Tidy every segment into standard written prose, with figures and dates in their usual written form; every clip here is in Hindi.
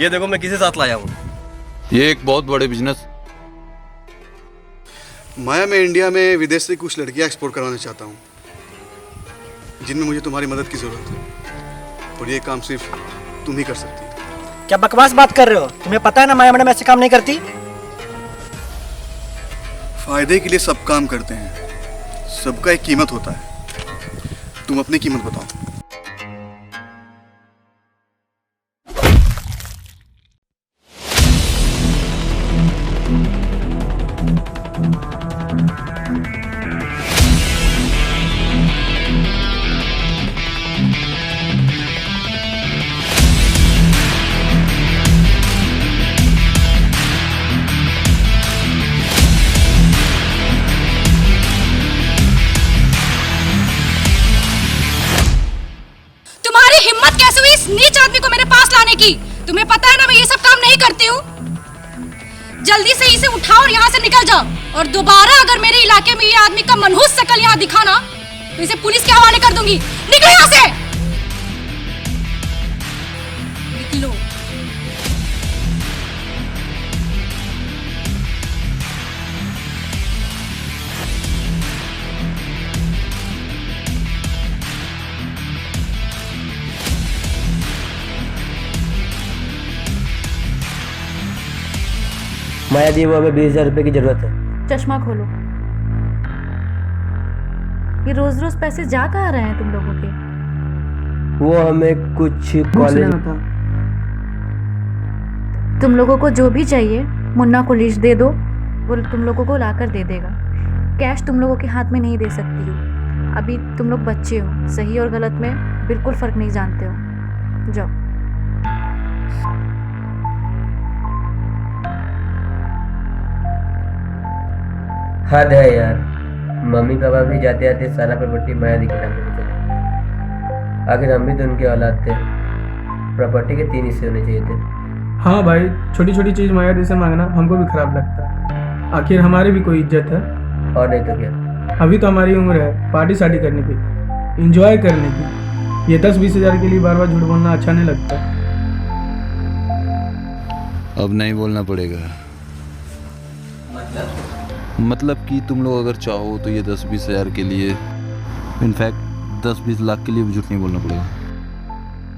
ये देखो मैं किसे साथ लाया हूँ। ये एक बहुत बड़े बिजनेस। माया, मैं इंडिया में विदेश से कुछ लड़कियां एक्सपोर्ट करवाना चाहता हूँ जिनमें मुझे तुम्हारी मदद की ज़रूरत है, और ये काम सिर्फ तुम ही कर सकती हो। क्या बकवास बात कर रहे हो? तुम्हें पता है ना माया मैडम ऐसे काम नहीं करती। फायदे के लिए सब काम करते हैं, सबका एक कीमत होता है। तुम अपनी कीमत बताओ। नीच आदमी को मेरे पास लाने की। तुम्हें पता है ना मैं ये सब काम नहीं करती हूँ। जल्दी से इसे उठाओ और यहाँ से निकल जाओ, और दोबारा अगर मेरे इलाके में ये आदमी का मनहूस शकल यहाँ दिखाना तो इसे पुलिस के हवाले कर दूंगी। निकलो यहाँ से, निकलो। माया दी, वो हमें 20,000 रुपये की जरूरत है। चश्मा खोलो। ये रोज रोज पैसे जा कहाँ रहे हैं तुम लोगों के? वो हमें कुछ कॉलेज, तुम लोगों को जो भी चाहिए मुन्ना को लिस्ट दे दो, वो तुम लोगों को लाकर दे देगा। कैश तुम लोगों के हाथ में नहीं दे सकती हो, अभी तुम लोग बच्चे हो, सही और गलत में बिल्कुल फर्क नहीं जानते हो। जाओ। हद है यार, मम्मी पापा भी जाते आते सारा प्रॉपर्टी माया दी के नाम पे चले। आखिर हम भी तो उनके औलाद थे, प्रॉपर्टी के 3 हिस्से होने चाहिए थे। हाँ भाई, छोटी छोटी चीज़ माया दी से मांगना हमको भी खराब लगता है। आखिर हमारी भी कोई इज्जत है। और नहीं तो क्या, अभी तो हमारी उम्र है पार्टी शादी करने की, इंजॉय करने की। ये 10-20 हज़ार के लिए बार बार झूठ बोलना अच्छा नहीं लगता। अब नहीं बोलना पड़ेगा। मतलब कि तुम लोग अगर चाहो तो ये 10-20 हज़ार के लिए, इनफैक्ट 10-20 लाख के लिए भी झूठ नहीं बोलना पड़ेगा।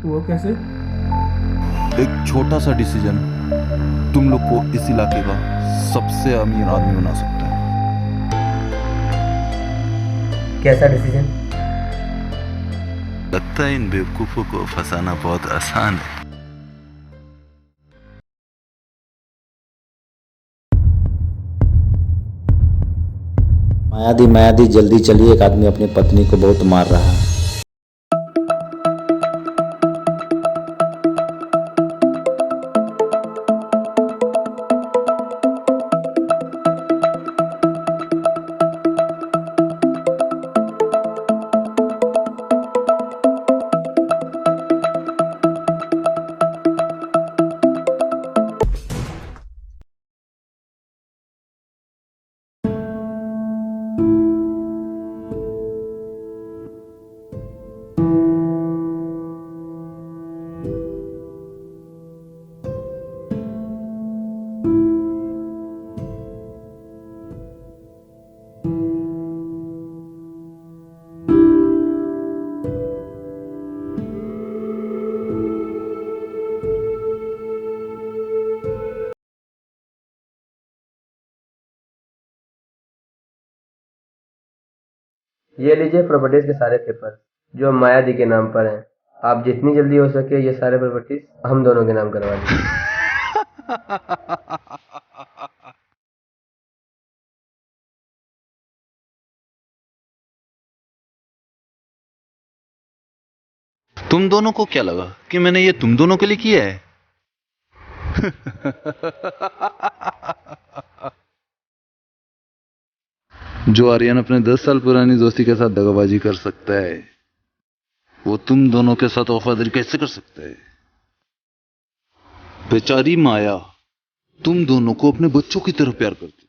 वो कैसे? एक छोटा सा डिसीजन तुम लोग को इस इलाके का सबसे अमीर आदमी बना सकता है। कैसा डिसीजन? लगता है इन बेवकूफ़ों को फंसाना बहुत आसान है। माया दी जल्दी चलिए, एक आदमी अपनी पत्नी को बहुत मार रहा है। ये लीजिए प्रॉपर्टीज के सारे पेपर जो माया दी के नाम पर हैं। आप जितनी जल्दी हो सके ये सारे प्रॉपर्टीज हम दोनों के नाम करवा दीजिए। तुम दोनों को क्या लगा कि मैंने ये तुम दोनों के लिए किया है? जो आर्यन अपने 10 साल पुरानी दोस्ती के साथ दगाबाजी कर सकता है, वो तुम दोनों के साथ वफादारी कैसे कर सकता है? बेचारी माया तुम दोनों को अपने बच्चों की तरह प्यार करती थी।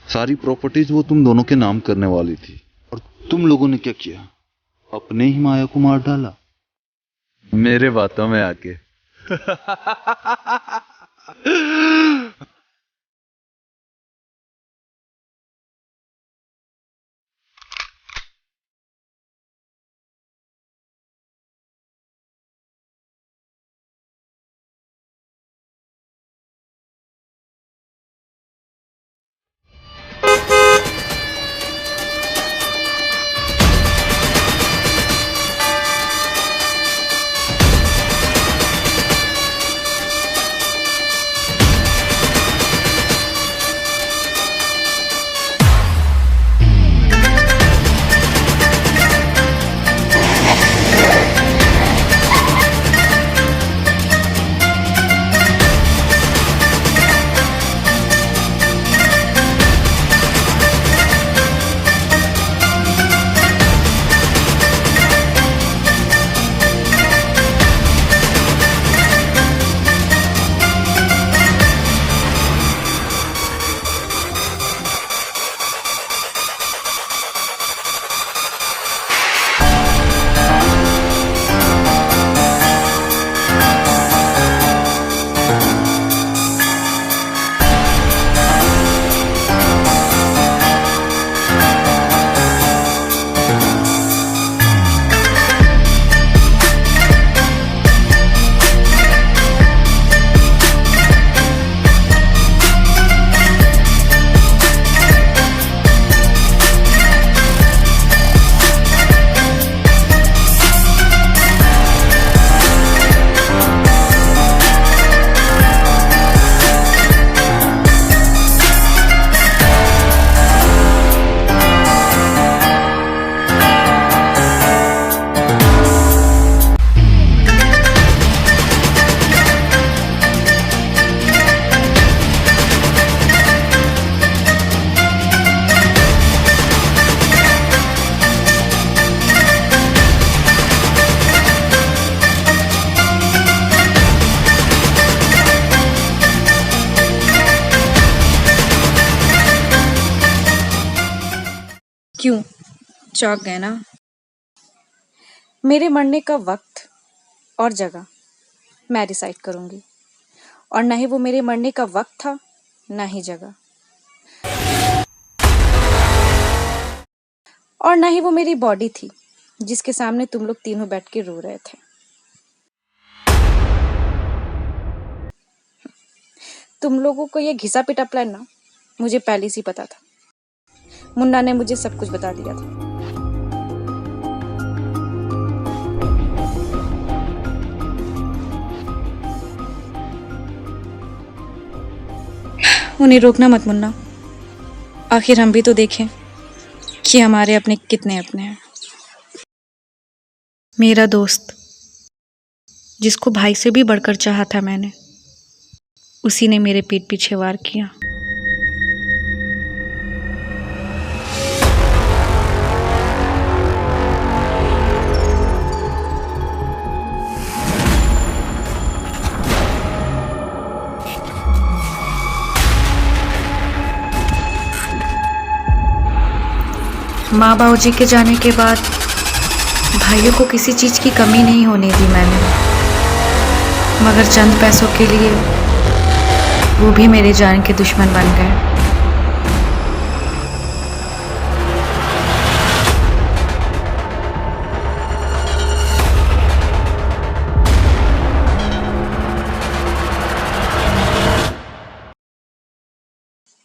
सारी प्रॉपर्टीज वो तुम दोनों के नाम करने वाली थी, और तुम लोगों ने क्या किया? अपने ही माया को मार डाला। मेरे बातों में आके क्यों चौंक गए ना? मेरे मरने का वक्त और जगह मैं डिसाइड करूंगी, और ना ही वो मेरे मरने का वक्त था, ना ही जगह, और ना ही वो मेरी बॉडी थी जिसके सामने तुम लोग तीनों बैठ के रो रहे थे। तुम लोगों को ये घिसा पिटा प्लान ना मुझे पहले से पता था। मुन्ना ने मुझे सब कुछ बता दिया था। उन्हें रोकना मत मुन्ना, आखिर हम भी तो देखें कि हमारे अपने कितने अपने हैं। मेरा दोस्त जिसको भाई से भी बढ़कर चाहा था मैंने, उसी ने मेरे पीठ पीछे वार किया। माँ बाबूजी के जाने के बाद भाइयों को किसी चीज़ की कमी नहीं होने दी मैंने, मगर चंद पैसों के लिए वो भी मेरे जान के दुश्मन बन गए।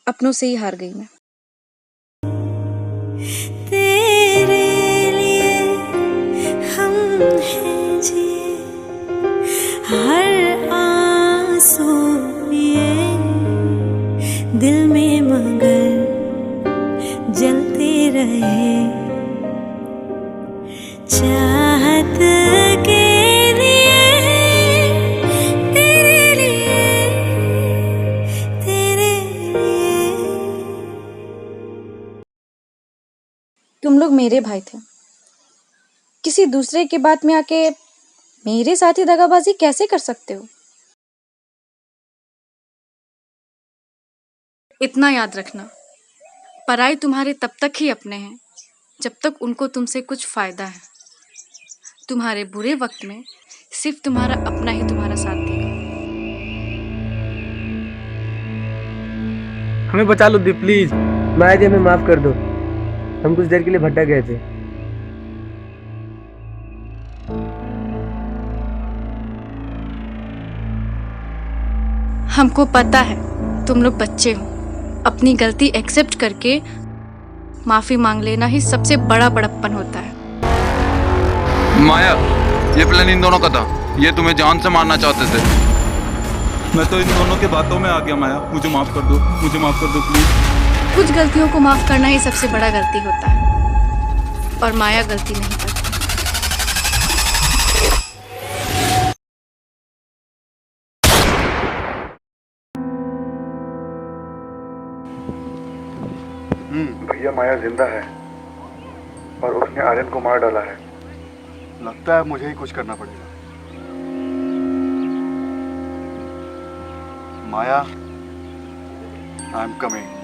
अपनों से ही हार गई मैं। हर आंसू ये दिल में मगर जलते रहे, चाहत के लिए तेरे लिए। तुम लोग मेरे भाई थे, किसी दूसरे की बात में आके मेरे साथ ही दगाबाजी कैसे कर सकते हो? इतना याद रखना, पराई तुम्हारे तब तक ही अपने हैं जब तक उनको तुमसे कुछ फायदा है। तुम्हारे बुरे वक्त में सिर्फ तुम्हारा अपना ही तुम्हारा साथ देगा। हमें बचा लो दी प्लीज। माया दी हमें माफ कर दो, हम कुछ देर के लिए भटक गए थे। हमको पता है तुम लोग बच्चे हो, अपनी गलती एक्सेप्ट करके माफी मांग लेना ही सबसे बड़ा बड़प्पन होता है। माया, ये प्लान इन दोनों का था, ये तुम्हें जान से मारना चाहते थे। मैं तो इन दोनों के बातों में आ गया। माया, मुझे माफ कर दो, मुझे माफ कर दो प्लीज। कुछ गलतियों को माफ करना ही सबसे बड़ा गलती होता है, और माया गलती नहीं करती। भैया माया जिंदा है और उसने आर्यन को मार डाला है। लगता है मुझे ही कुछ करना पड़ेगा। माया, आई एम कमिंग।